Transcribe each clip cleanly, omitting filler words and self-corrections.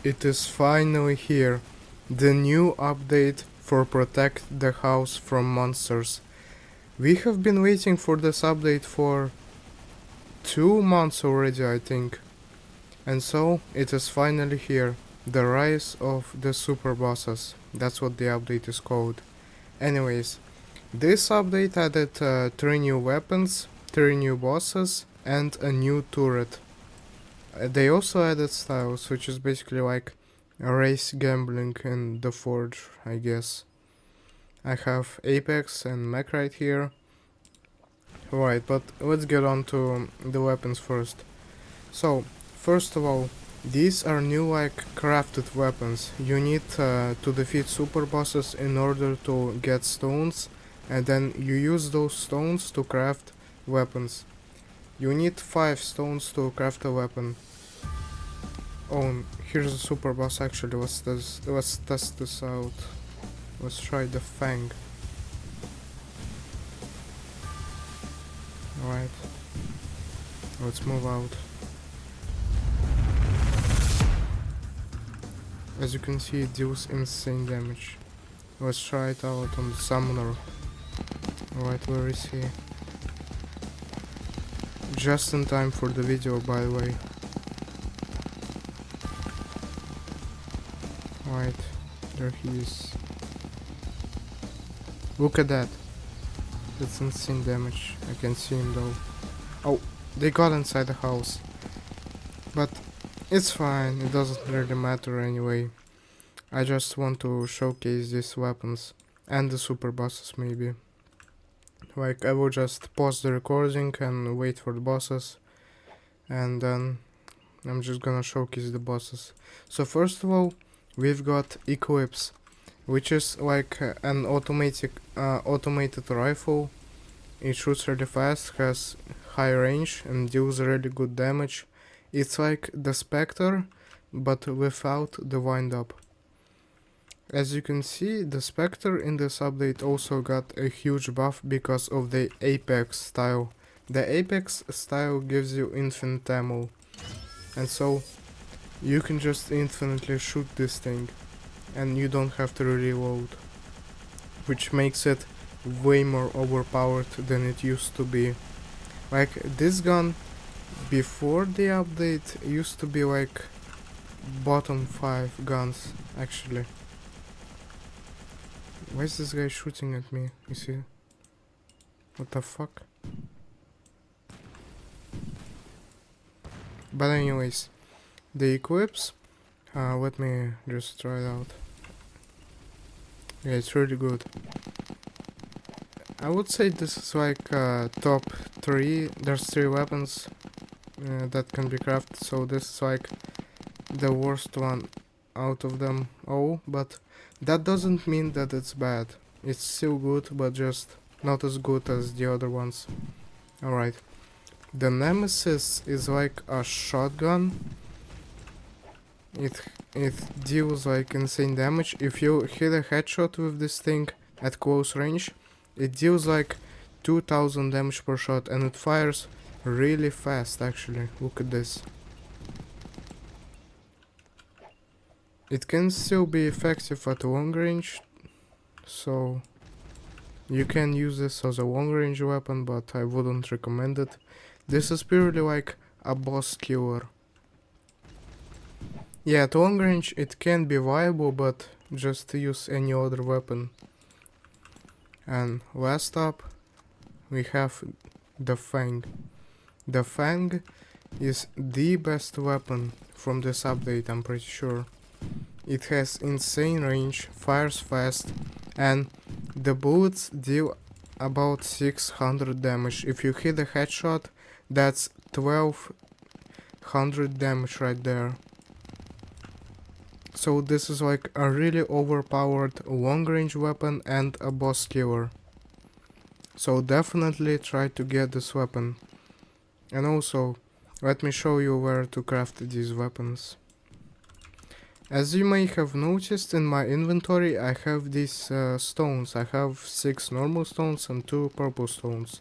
It is finally here, the new update for Protect the House from Monsters. We have been waiting for this update for 2 months already, I think. And so, it is finally here, the rise of the Superbosses. That's what the update is called. Anyways, this update added 3 new weapons, 3 new bosses, and a new turret. They also added styles, which is basically like a race gambling in the Forge, I guess. I have Apex and Mech right here. Right, but let's get on to the weapons first. So, first of all, these are new like crafted weapons. You need to defeat super bosses in order to get stones, and then you use those stones to craft weapons. You need 5 stones to craft a weapon. Oh, here's a super boss actually. Let's test this out. Let's try the Fang. Alright. Let's move out. As you can see, it deals insane damage. Let's try it out on the summoner. Alright, where is he? Just in time for the video, by the way. Right, there he is. Look at that. That's insane damage. I can see him though. Oh, they got inside the house. But it's fine, it doesn't really matter anyway. I just want to showcase these weapons. And the super bosses maybe. Like, I will just pause the recording and wait for the bosses. And then I'm just gonna showcase the bosses. So first of all, we've got Eclipse, which is like an automated rifle. It shoots really fast, has high range and deals really good damage. It's like the Spectre, but without the wind up. As you can see, the Spectre in this update also got a huge buff because of the Apex style. The Apex style gives you infinite ammo, and so you can just infinitely shoot this thing, and you don't have to reload, which makes it way more overpowered than it used to be. Like, this gun before the update used to be like bottom 5 guns, actually. Why is this guy shooting at me? You see? What the fuck? But anyways, the Eclipse, let me just try it out. Yeah, it's really good. I would say this is like top 3. There's 3 weapons that can be crafted, so this is like the worst one out of them all, but that doesn't mean that it's bad. It's still good, but just not as good as the other ones. Alright. The Nemesis is like a shotgun. It deals like insane damage. If you hit a headshot with this thing at close range, it deals like 2000 damage per shot, and it fires really fast actually. Look at this. It can still be effective at long range, so you can use this as a long range weapon, but I wouldn't recommend it. This is purely like a boss killer. Yeah, at long range it can be viable, but just use any other weapon. And last up, we have the Fang. The Fang is the best weapon from this update, I'm pretty sure. It has insane range, fires fast, and the bullets deal about 600 damage. If you hit a headshot, that's 1200 damage right there. So this is like a really overpowered long range weapon and a boss killer. So definitely try to get this weapon. And also, let me show you where to craft these weapons. As you may have noticed in my inventory, I have these stones. I have 6 normal stones and 2 purple stones.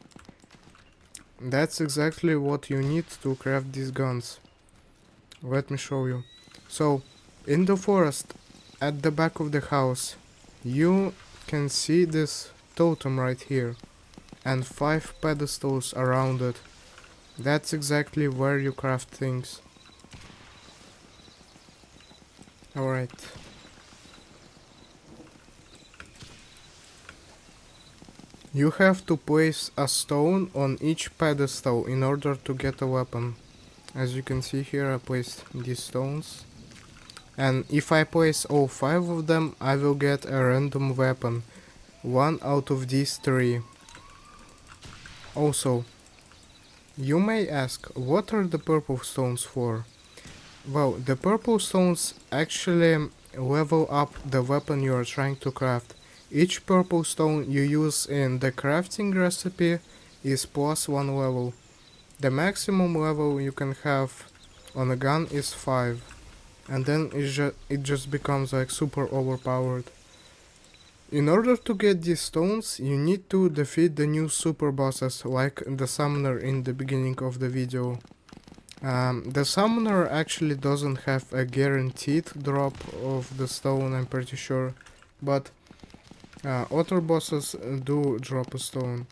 That's exactly what you need to craft these guns. Let me show you. So, In the forest, at the back of the house, you can see this totem right here, and 5 pedestals around it. That's exactly where you craft things. Alright. You have to place a stone on each pedestal in order to get a weapon. As you can see here, I placed these stones. And if I place all 5 of them, I will get a random weapon. 1 out of these 3. Also, you may ask, what are the purple stones for? Well, the purple stones actually level up the weapon you are trying to craft. Each purple stone you use in the crafting recipe is plus 1 level. The maximum level you can have on a gun is 5. And then it just becomes like super overpowered. In order to get these stones, you need to defeat the new Superbosses, like the summoner in the beginning of the video. The summoner actually doesn't have a guaranteed drop of the stone, I'm pretty sure, but other bosses do drop a stone.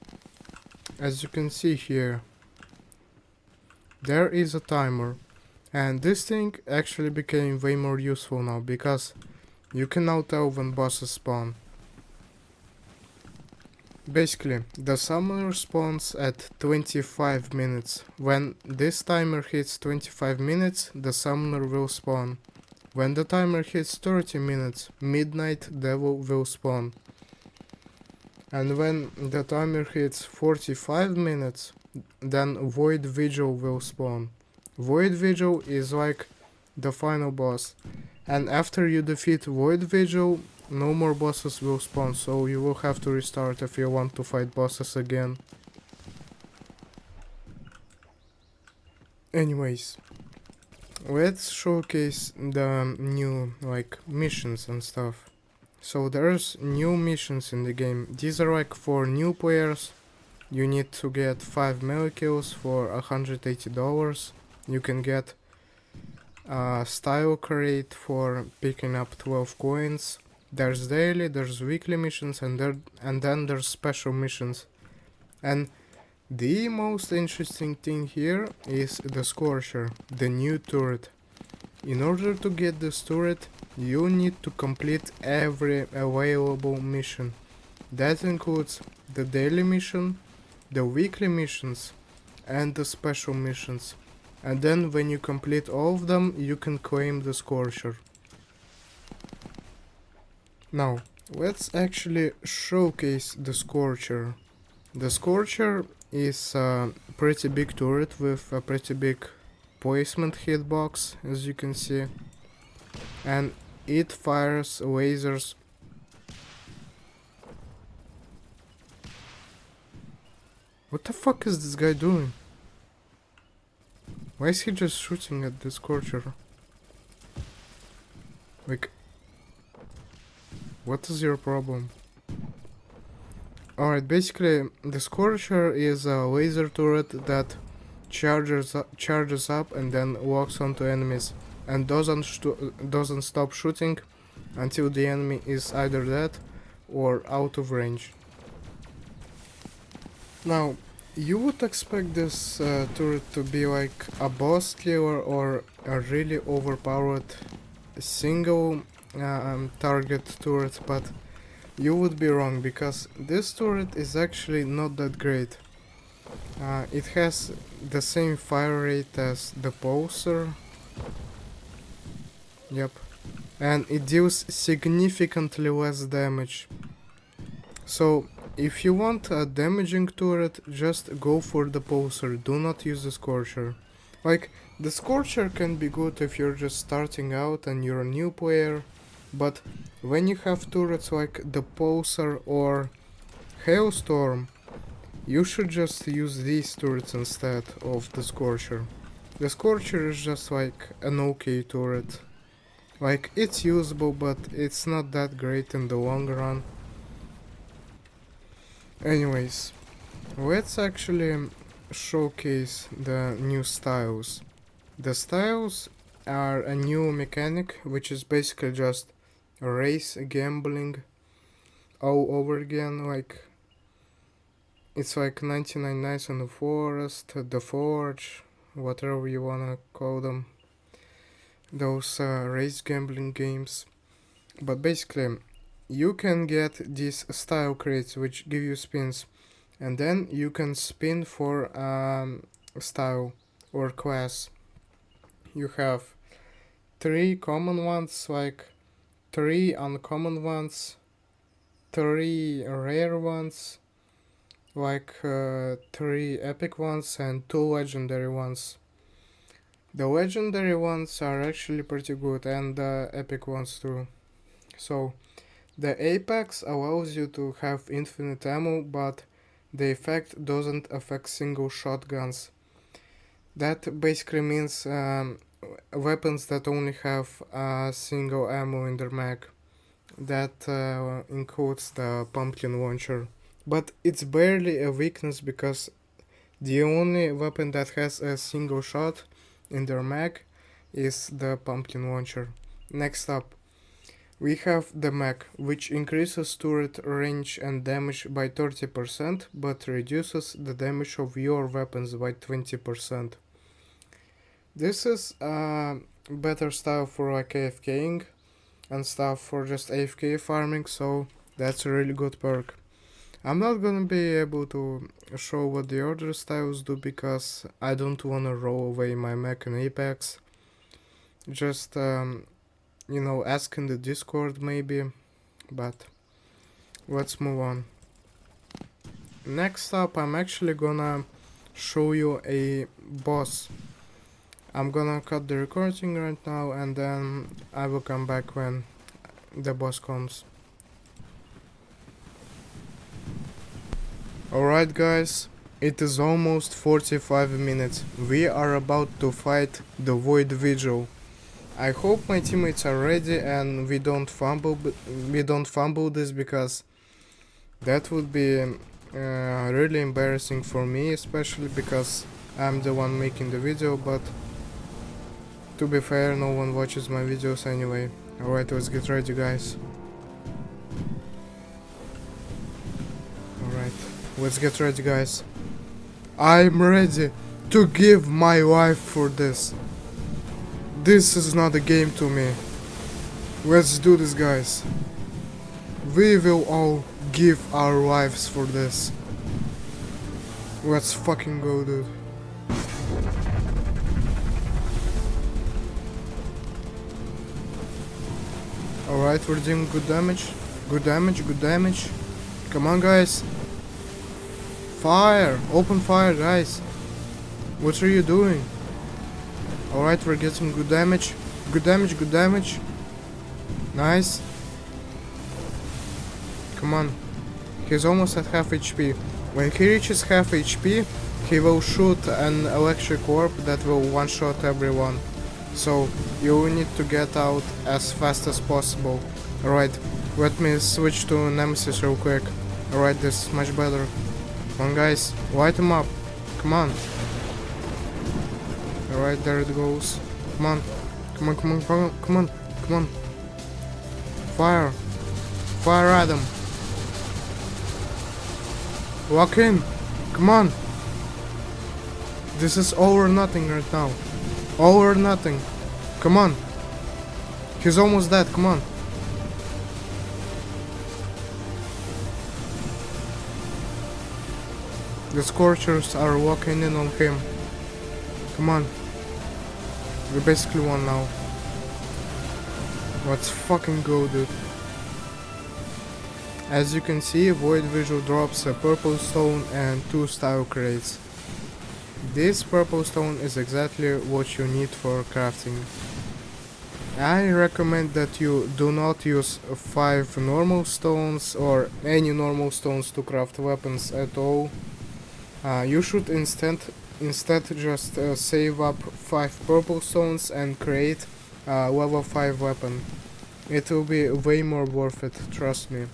As you can see here, there is a timer, and this thing actually became way more useful now, because you can now tell when bosses spawn. Basically, the summoner spawns at 25 minutes. When this timer hits 25 minutes, the summoner will spawn. When the timer hits 30 minutes, Midnight Devil will spawn. And when the timer hits 45 minutes, then Voidvigil will spawn. Voidvigil is like the final boss. And after you defeat Voidvigil, no more bosses will spawn, so you will have to restart if you want to fight bosses again. Anyways, let's showcase the new missions and stuff. So there's new missions in the game. These are like for new players. You need to get 5 melee kills for $180. You can get a style crate for picking up 12 coins. There's daily, there's weekly missions, and then there's special missions. And the most interesting thing here is the Scorcher, the new turret. In order to get this turret, you need to complete every available mission. That includes the daily mission, the weekly missions, and the special missions. And then when you complete all of them, you can claim the Scorcher. Now, let's actually showcase the Scorcher. The Scorcher is a pretty big turret with a pretty big placement hitbox, as you can see. And it fires lasers. What the fuck is this guy doing? Why is he just shooting at the Scorcher? Like, what is your problem? Alright, basically, the Scorcher is a laser turret that charges up and then locks onto enemies and doesn't stop shooting until the enemy is either dead or out of range. Now, you would expect this turret to be like a boss killer or a really overpowered single target turret, but you would be wrong, because this turret is actually not that great. It has the same fire rate as the pulsar. Yep. And it deals significantly less damage. So, if you want a damaging turret, just go for the pulsar, do not use the Scorcher. Like, the Scorcher can be good if you're just starting out and you're a new player, but when you have turrets like the pulsar or Hailstorm, you should just use these turrets instead of the Scorcher. The Scorcher is just like an okay turret. Like, it's usable, but it's not that great in the long run. Anyways, let's actually showcase the new styles. The styles are a new mechanic, which is basically just a race gambling all over again. Like, it's like 99 Nights in the Forest, the Forge, whatever you wanna call them. Those race gambling games. But basically, you can get these style crates which give you spins, and then you can spin for style or class. You have 3 common ones, like 3 uncommon ones, 3 rare ones, like 3 epic ones, and 2 legendary ones. The legendary ones are actually pretty good, and the epic ones too. So, the Apex allows you to have infinite ammo, but the effect doesn't affect single shotguns. That basically means weapons that only have a single ammo in their mag. That includes the pumpkin launcher. But it's barely a weakness because the only weapon that has a single shot in their mag is the pumpkin launcher. Next up, we have the mag, which increases turret range and damage by 30%, but reduces the damage of your weapons by 20%. This is better style for like AFKing and stuff, for just AFK farming, so that's a really good perk. I'm not gonna be able to show what the other styles do because I don't wanna roll away my mech in Apex. Just ask in the Discord maybe, but let's move on. Next up, I'm actually gonna show you a boss. I'm gonna cut the recording right now and then I will come back when the boss comes. Alright guys, it is almost 45 minutes. We are about to fight the Voidvigil. I hope my teammates are ready and we don't fumble this, because that would be really embarrassing for me, especially because I'm the one making the video, but to be fair, no one watches my videos anyway. Alright, let's get ready guys. Alright, let's get ready guys. I'm ready to give my life for this. This is not a game to me. Let's do this guys. We will all give our lives for this. Let's fucking go, dude. Alright, we're doing good damage. Good damage, good damage. Come on guys. Fire! Open fire guys. What are you doing? Alright, we're getting good damage. Good damage, good damage. Nice. Come on. He's almost at half HP. When he reaches half HP, he will shoot an electric orb that will one-shot everyone. So, you will need to get out as fast as possible. Alright, let me switch to Nemesis real quick. Alright, this is much better. Come on guys, light him up. Come on. Alright, there it goes. Come on. Come on, come on, come on, come on, come on. Fire. Fire at him. Lock in. Come on. This is all or nothing right now. All or nothing. Come on. He's almost dead, come on. The Scorchers are walking in on him. Come on. We basically won now. Let's fucking go, dude. As you can see, Voidvigil drops a purple stone and 2 style crates. This purple stone is exactly what you need for crafting. I recommend that you do not use 5 normal stones or any normal stones to craft weapons at all. You should instead just save up 5 purple stones and create a level 5 weapon. It will be way more worth it, trust me.